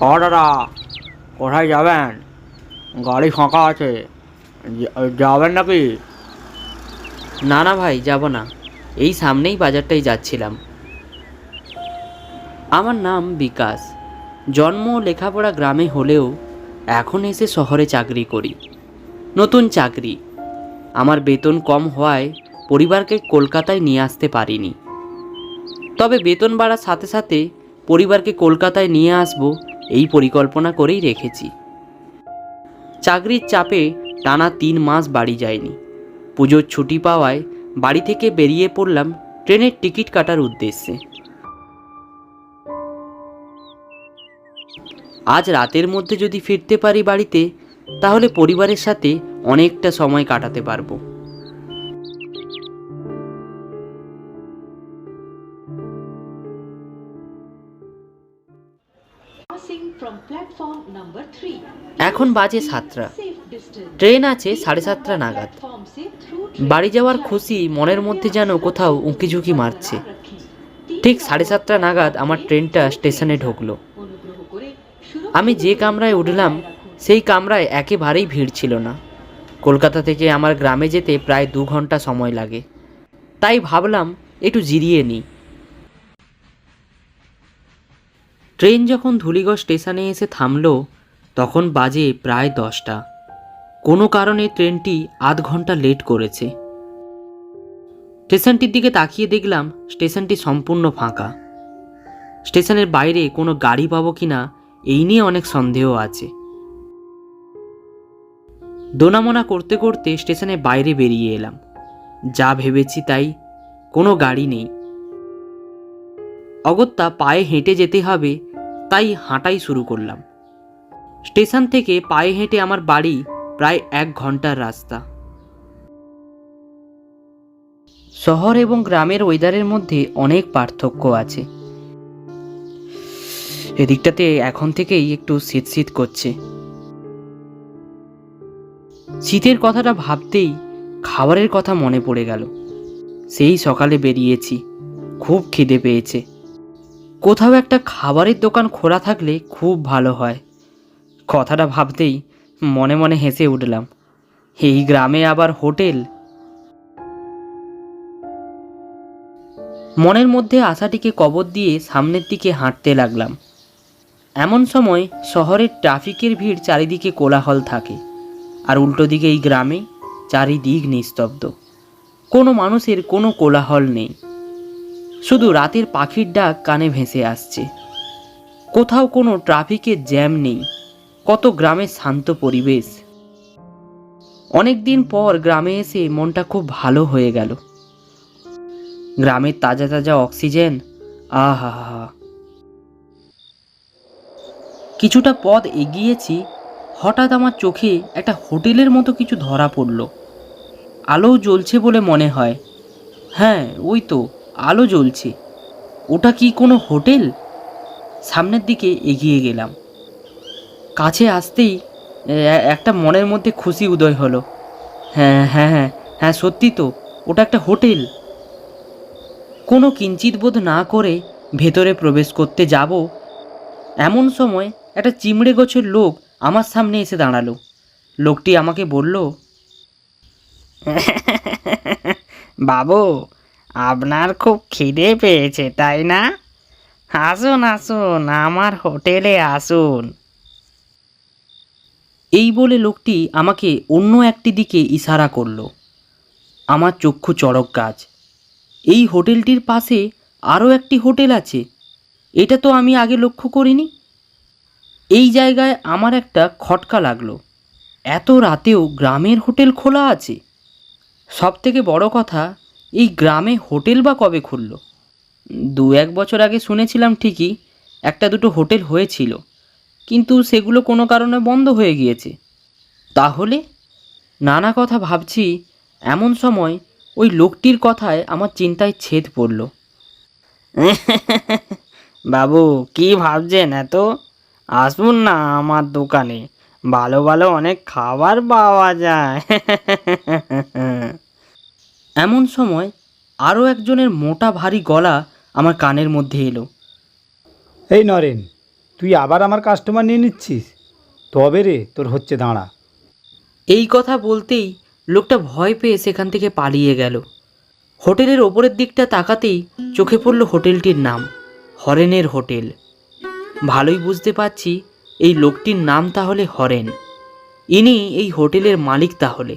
ও দাদা, কোথায় যাবেন? গাড়ি ফাঁকা আছে, যাবেন নাকি? না না ভাই, যাব না। এই সামনেই বাজারটাই যাচ্ছিলাম। আমার নাম বিকাশ। জন্ম লেখাপড়া গ্রামে হলেও এখন এসে শহরে চাকরি করি। নতুন চাকরি। আমার বেতন কম হওয়ায় পরিবারকে কলকাতায় নিয়ে আসতে পারিনি। তবে বেতন বাড়ার সাথে সাথে পরিবারকে কলকাতায় নিয়ে আসব এই পরিকল্পনা করেই রেখেছি। চাকরির চাপে টানা 3 মাস বাড়ি যায়নি। পুজোর ছুটি পাওয়ায় বাড়ি থেকে বেরিয়ে পড়লাম ট্রেনের টিকিট কাটার উদ্দেশ্যে। আজ রাতের মধ্যে যদি ফিরতে পারি বাড়িতে, তাহলে পরিবারের সাথে অনেকটা সময় কাটাতে পারবো। এখন বাজে 7টা। ট্রেন আছে 7:30 নাগাদ। বাড়ি যাওয়ার খুশি মনের মধ্যে যেন কোথাও উঁকিঝুঁকি মারছে। ঠিক 7:30 নাগাদ আমার ট্রেনটা স্টেশনে ঢুকলো। আমি যে কামরায় উঠলাম সেই কামরায় একেবারেই ভিড় ছিল না। কলকাতা থেকে আমার গ্রামে যেতে প্রায় 2 ঘন্টা সময় লাগে। তাই ভাবলাম একটু জিরিয়ে নিই। ট্রেন যখন ধুলিগড় স্টেশনে এসে থামলো, তখন বাজে প্রায় 10টা। কোনো কারণে ট্রেনটি আধ ঘন্টা লেট করেছে। স্টেশনটির দিকে তাকিয়ে দেখলাম স্টেশনটি সম্পূর্ণ ফাঁকা। স্টেশনের বাইরে কোনো গাড়ি পাবো কিনা এই নিয়ে অনেক সন্দেহ আছে। দোনামোনা করতে করতে স্টেশনের বাইরে বেরিয়ে এলাম। যা ভেবেছি তাই, কোনো গাড়ি নেই। অগত্যা পায়ে হেঁটে যেতে হবে, তাই হাঁটাই শুরু করলাম। স্টেশন থেকে পায়ে হেঁটে আমার বাড়ি প্রায় 1 ঘন্টার রাস্তা। শহর এবং গ্রামের ওয়েদারের মধ্যে অনেক পার্থক্য আছে। এদিকটাতে এখন থেকেই একটু শীত শীত করছে। শীতের কথাটা ভাবতেই খাবারের কথা মনে পড়ে গেল। সেই সকালে বেরিয়েছি, খুব খিদে পেয়েছে। কোথাও একটা খাবারের দোকান খোলা থাকলে খুব ভালো হয়। কথাটা ভাবতেই মনে মনে হেসে উঠলাম। এই গ্রামে আবার হোটেল! মনের মধ্যে আশাটিকে কবর দিয়ে সামনের দিকে হাঁটতে লাগলাম। এমন সময় শহরের ট্রাফিকের ভিড় চারিদিকে কোলাহল থাকে, আর উল্টো দিকে এই গ্রামে চারিদিক নিস্তব্ধ। কোনো মানুষের কোনো কোলাহল নেই, শুধু রাতের পাখির ডাক কানে ভেসে আসছে। কোথাও কোনো ট্রাফিকের জ্যাম নেই, কত গ্রামের শান্ত পরিবেশ। অনেক দিন পর গ্রামে এসে মনটা খুব ভালো হয়ে গেল। গ্রামের তাজা তাজা অক্সিজেন, আহা হা। কিছুটা পথ এগিয়েছি, হঠাৎ আমার চোখে একটা হোটেলের মতো কিছু ধরা পড়ল। আলো জ্বলছে বলে মনে হয়। হ্যাঁ, ওই তো আলো জ্বলছে। ওটা কি কোনো হোটেল? সামনের দিকে এগিয়ে গেলাম। কাছে আসতেই একটা মনের মধ্যে খুশি উদয় হলো। হ্যাঁ হ্যাঁ হ্যাঁ হ্যাঁ, সত্যি তো, ওটা একটা হোটেল। কোনো কিঞ্চিত বোধ না করে ভেতরে প্রবেশ করতে যাব, এমন সময় একটা চিমড়ে গোছের লোক আমার সামনে এসে দাঁড়ালো। লোকটি আমাকে বলল, বাবু, আপনার খুব খিদে পেয়েছে তাই না? আসুন আসুন, আমার হোটেলে আসুন। এই বলে লোকটি আমাকে অন্য একটি দিকে ইশারা করল। আমার চক্ষু চড়ক গাছ। এই হোটেলটির পাশে আরও একটি হোটেল আছে, এটা তো আমি আগে লক্ষ্য করিনি। এই জায়গায় আমার একটা খটকা লাগলো। এত রাতেও গ্রামের হোটেল খোলা আছে? সব থেকে বড় কথা, এই গ্রামে হোটেল বা কবে খুলল? 2-1 বছর আগে শুনেছিলাম ঠিকই, একটা দুটো হোটেল হয়েছিল, কিন্তু সেগুলো কোনো কারণে বন্ধ হয়ে গিয়েছে। তাহলে নানা কথা ভাবছি, এমন সময় ওই লোকটির কথায় আমার চিন্তায় ছেদ পড়ল। বাবু, কি ভাবছেন এত? আসুন না আমার দোকানে, ভালো ভালো অনেক খাবার পাওয়া যায়। এমন সময় আরও একজনের মোটা ভারী গলা আমার কানের মধ্যে এলো। এই নরেন, তুই আবার আমার কাস্টমার নিয়ে নিচ্ছিস? তবে রে, তোর হচ্ছে দাঁড়া। এই কথা বলতেই লোকটা ভয় পেয়ে সেখান থেকে পালিয়ে গেল। হোটেলের ওপরের দিকটা তাকাতেই চোখে পড়ল হোটেলটির নাম, হরেনের হোটেল। ভালোই বুঝতে পারছি এই লোকটির নাম তাহলে হরেন। ইনি এই হোটেলের মালিক তাহলে।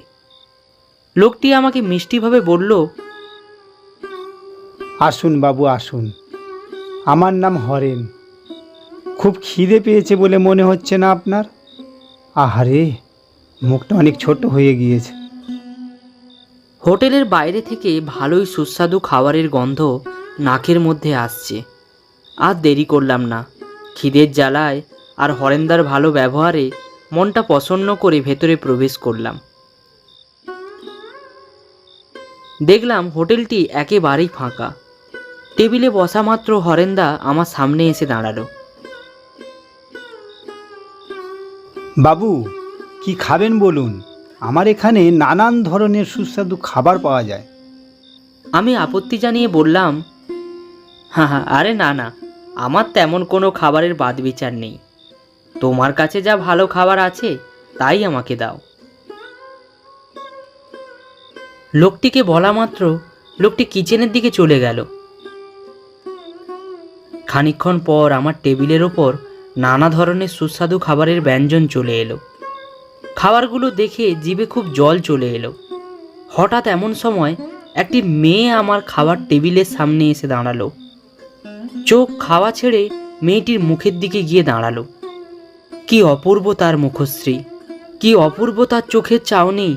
লোকটি আমাকে মিষ্টিভাবে বলল, আসুন বাবু আসুন, আমার নাম হরেন। খুব খিদে পেয়েছে বলে মনে হচ্ছে না আপনার? আহারে, মুখটা অনেক ছোট হয়ে গিয়েছে। হোটেলের বাইরে থেকে ভালোই সুস্বাদু খাবারের গন্ধ নাকের মধ্যে আসছে। আর দেরি করলাম না। খিদের জ্বালায় আর হরেন্দার ভালো ব্যবহারে মনটা প্রসন্ন করে ভেতরে প্রবেশ করলাম। দেখলাম হোটেলটি একেবারেই ফাঁকা। টেবিলে বসা মাত্র হরেন্দা আমার সামনে এসে দাঁড়ালো। বাবু, কি খাবেন বলুন? আমার এখানে নানান ধরনের সুস্বাদু খাবার পাওয়া যায়। আমি আপত্তি জানিয়ে বললাম, হ্যাঁ, আরে না না, আমার তেমন কোনো খাবারের বাদ বিচার নেই। তোমার কাছে যা ভালো খাবার আছে তাই আমাকে দাও। লোকটিকে বলা মাত্র লোকটি কিচেনের দিকে চলে গেল। খানিকক্ষণ পর আমার টেবিলের ওপর নানা ধরনের সুস্বাদু খাবারের ব্যঞ্জন চলে এলো। খাবারগুলো দেখে জিভে খুব জল চলে এলো। হঠাৎ এমন সময় একটি মেয়ে আমার খাবার টেবিলের সামনে এসে দাঁড়ালো। চোখ খাওয়া ছেড়ে মেয়েটির মুখের দিকে গিয়ে দাঁড়ালো। কি অপূর্ব তার মুখশ্রী, কি অপূর্ব তার চোখের চাউনি।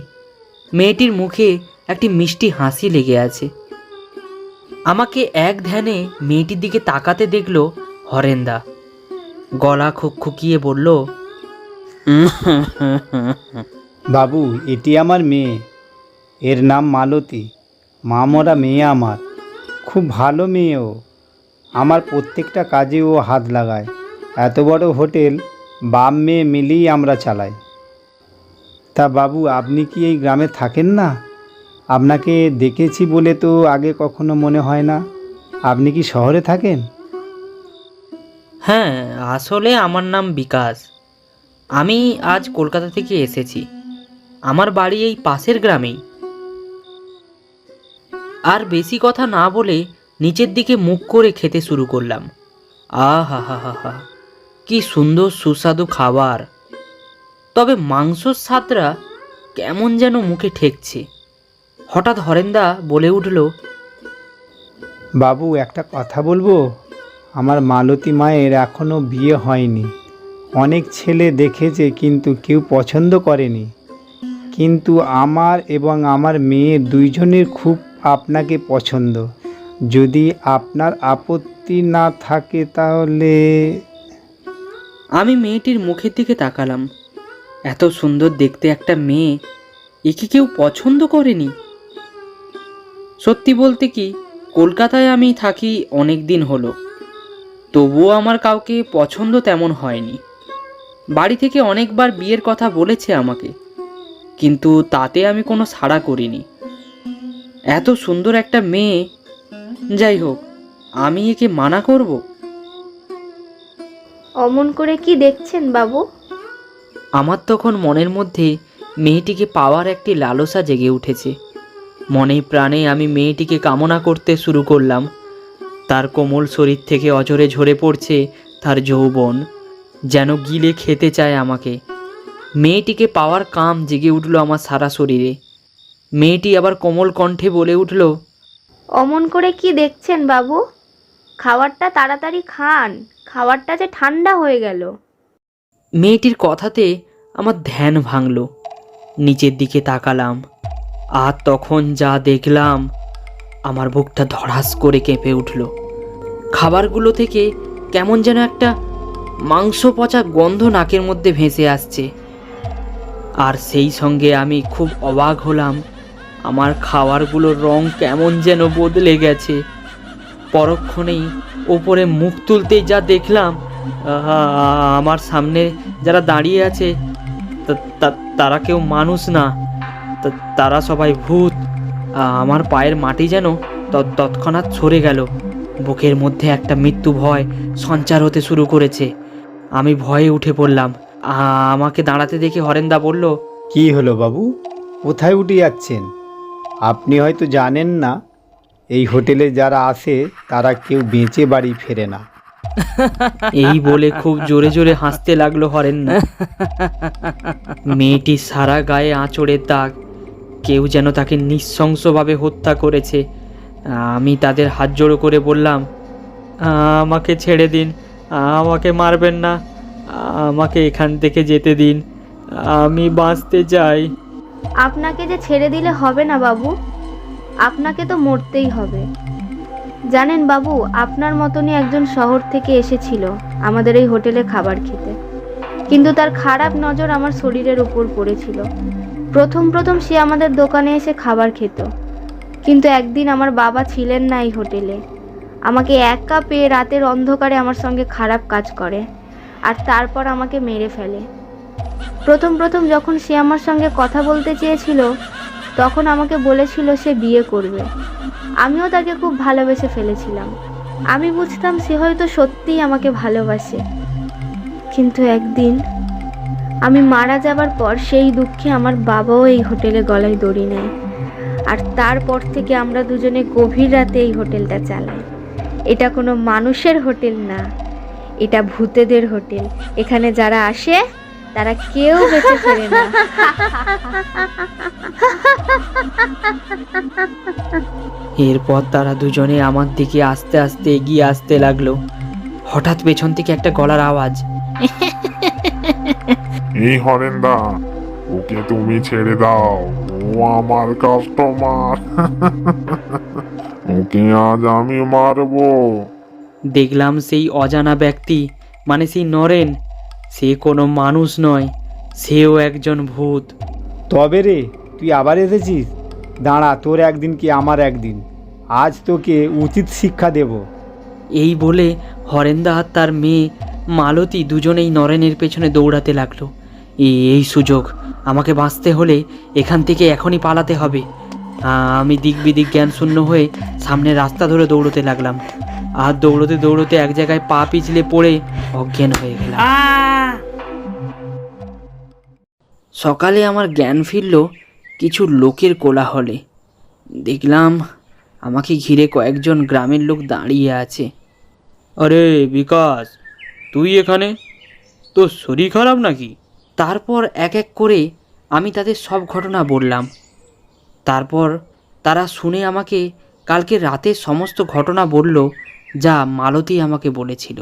মেয়েটির মুখে একটি মিষ্টি হাসি লেগে আছে। আমাকে এক ধ্যানে মেয়েটির দিকে তাকাতে দেখল হরেন্দা। গলা খুকিয়ে বলল, বাবু, এটি আমার মেয়ে। এর নাম মালতী। মামরা মেয়ে আমার, খুব ভালো মেয়ে ও। আমার প্রত্যেকটা কাজে ও হাত লাগায়। এত বড় হোটেল বাপ মেয়ে মিলেই আমরা চালাই। তা বাবু, আপনি কি এই গ্রামে থাকেন না? আপনাকে দেখেছি বলে তো আগে কখনো মনে হয় না। আপনি কি শহরে থাকেন? হ্যাঁ, আসলে আমার নাম বিকাশ। আমি আজ কলকাতা থেকে এসেছি। আমার বাড়ি এই পাশের গ্রামেই। আর বেশি কথা না বলে নিচের দিকে মুখ করে খেতে শুরু করলাম। আহা হা হা হা, কি সুন্দর সুস্বাদু খাবার। তবে মাংসর স্বাদটা কেমন যেন মুখে ঠেকছে। হঠাৎ হরেন্দা বলে উঠল, বাবু, একটা কথা বলবো? আমার মালতী মায়ের এখনও বিয়ে হয়নি। অনেক ছেলে দেখেছে কিন্তু কেউ পছন্দ করেনি। কিন্তু আমার এবং আমার মেয়ে দুইজনের খুব আপনাকে পছন্দ। যদি আপনার আপত্তি না থাকে তাহলে। আমি মেয়েটির মুখের দিকে তাকালাম। এত সুন্দর দেখতে একটা মেয়ে, একে কেউ পছন্দ করেনি? সত্যি বলতে কি, কলকাতায় আমি থাকি অনেক দিন হলো, তবুও আমার কাউকে পছন্দ তেমন হয়নি। বাড়ি থেকে অনেকবার বিয়ের কথা বলেছে আমাকে, কিন্তু তাতে আমি কোনো সাড়া করিনি। এত সুন্দর একটা মেয়ে, যাই হোক, আমি একে মানা করব? অমন করে কি দেখছেন বাবু? আমার তখন মনের মধ্যে মেয়েটিকে পাওয়ার একটি লালসা জেগে উঠেছে। মনে প্রাণে আমি মেয়েটিকে কামনা করতে শুরু করলাম। তার কোমল শরীর থেকে অঝরে ঝরে পড়ছে তার যৌবন, যেন গিলে খেতে চায় আমাকে। মেয়েটিকে পাওয়ার কাম জেগে উঠল আমার সারা শরীরে। মেয়েটি আবার কোমল কণ্ঠে বলে উঠল, অমন করে কি দেখছেন বাবু? খাবারটা তাড়াতাড়ি খান, খাবারটা যে ঠান্ডা হয়ে গেল। মেয়েটির কথাতে আমার ধ্যান ভাঙল। নিচের দিকে তাকালাম, আর তখন যা দেখলাম, আমার বুকটা ধড়াস করে কেঁপে উঠল। খাবারগুলো থেকে কেমন যেন একটা মাংস পচা গন্ধ নাকের মধ্যে ভেসে আসছে। আর সেই সঙ্গে আমি খুব অবাক হলাম, আমার খাবারগুলোর রং কেমন যেন বদলে গেছে। পরক্ষণেই ওপরে মুখ তুলতেই যা দেখলাম, আমার সামনে যারা দাঁড়িয়ে আছে তারা কেউ মানুষ না, তারা সবাই ভূত। আমার পায়ের মাটি যেন তৎক্ষণাৎ সরে গেল। বুকের মধ্যে একটা মৃত্যু ভয় সঞ্চার হতে শুরু করেছে। আমি ভয়ে উঠে পড়লাম। আমাকে দাঁড়াতে দেখে হরেন্দা বলল, কি হলো বাবু, কোথায় উঠে যাচ্ছেন? আপনি হয়তো জানেন না, এই হোটেলে যারা আসে তারা কেউ বেঁচে বাড়ি ফেরে না। এই বলে খুব জোরে জোরে হাসতে লাগলো হরেন্দা। মেয়েটির সারা গায়ে আঁচড়ের দাগ, কেউ যেন তাকে নৃশংসভাবে হত্যা করেছে। আমি তাদের হাত জোড়ো করে বললাম, আমাকে ছেড়ে দিন, আমাকে মারবেন না, আমাকে এখান থেকে যেতে দিন, আমি বাঁচতে চাই। আপনাকে যে ছেড়ে দিলে হবে না বাবু, আপনাকে তো মরতেই হবে। জানেন বাবু, আপনার মতনই একজন শহর থেকে এসেছিল আমাদের এই হোটেলে খাবার খেতে, কিন্তু তার খারাপ নজর আমার শরীরের উপর পড়েছিল। প্রথম প্রথম সে আমাদের দোকানে এসে খাবার খেত, কিন্তু একদিন আমার বাবা ছিলেন না এই হোটেলে। আমাকে একা পেয়ে রাতের অন্ধকারে আমার সঙ্গে খারাপ কাজ করে, আর তারপর আমাকে মেরে ফেলে। প্রথম প্রথম যখন সে আমার সঙ্গে কথা বলতে চেয়েছিল, তখন আমাকে বলেছিল সে বিয়ে করবে। আমিও তাকে খুব ভালোবেসে ফেলেছিলাম। আমি বুঝতাম সে হয়তো সত্যিই আমাকে ভালোবাসে। কিন্তু একদিন আমি মারা যাবার পর সেই দুঃখে আমার বাবাও এই হোটেলে গলায় দড়ি নেয়, আর তারপর থেকে আমরা দুজনে গভীর রাতে এই হোটেলটা চালাই। এটা কোনো মানুষের হোটেল না, এটা ভূতেদের হোটেল। এখানে যারা আসে তারা কেউ বেঁচে ফেরে না। এরপর তারা দুজনে আমার দিকে আস্তে আস্তে এগিয়ে আসতে লাগলো। হঠাৎ পেছন থেকে একটা গলার আওয়াজ, এই হরেন্দা, ওকে তুমি ছেড়ে দাও, ও আমার কাস্টমার। ওকে আজ আমি মারবো। দেখলাম সেই অজানা ব্যক্তি, মানে সেই নরেন, সে কোনো মানুষ নয়, সেও একজন ভূত। তবে রে, তুই আবার এসেছিস? দাঁড়া, তোর একদিন কি আমার একদিন, আজ তোকে উচিত শিক্ষা দেব। এই বলে হরেন্দা আর তার মেয়ে মালতী দুজনেই নরেনের পেছনে দৌড়াতে লাগলো। এই সুযোগ, আমাকে বাঁচতে হলে এখান থেকে এখনই পালাতে হবে। আমি দিক বিদিক জ্ঞান শূন্য হয়ে সামনে রাস্তা ধরে দৌড়তে লাগলাম, আর দৌড়তে দৌড়তে এক জায়গায় পা পিছলে পড়ে অজ্ঞান হয়ে গেলাম। সকালে আমার জ্ঞান ফিরল কিছু লোকের কোলাহলে। দেখলাম আমাকে ঘিরে কয়েকজন গ্রামের লোক দাঁড়িয়ে আছে। আরে বিকাশ, তুই এখানে? তোর শরীর খারাপ নাকি? তারপর এক এক করে আমি তাদের সব ঘটনা বললাম। তারপর তারা শুনে আমাকে কালকে রাতের সমস্ত ঘটনা বলল, যা মালতী আমাকে বলেছিল।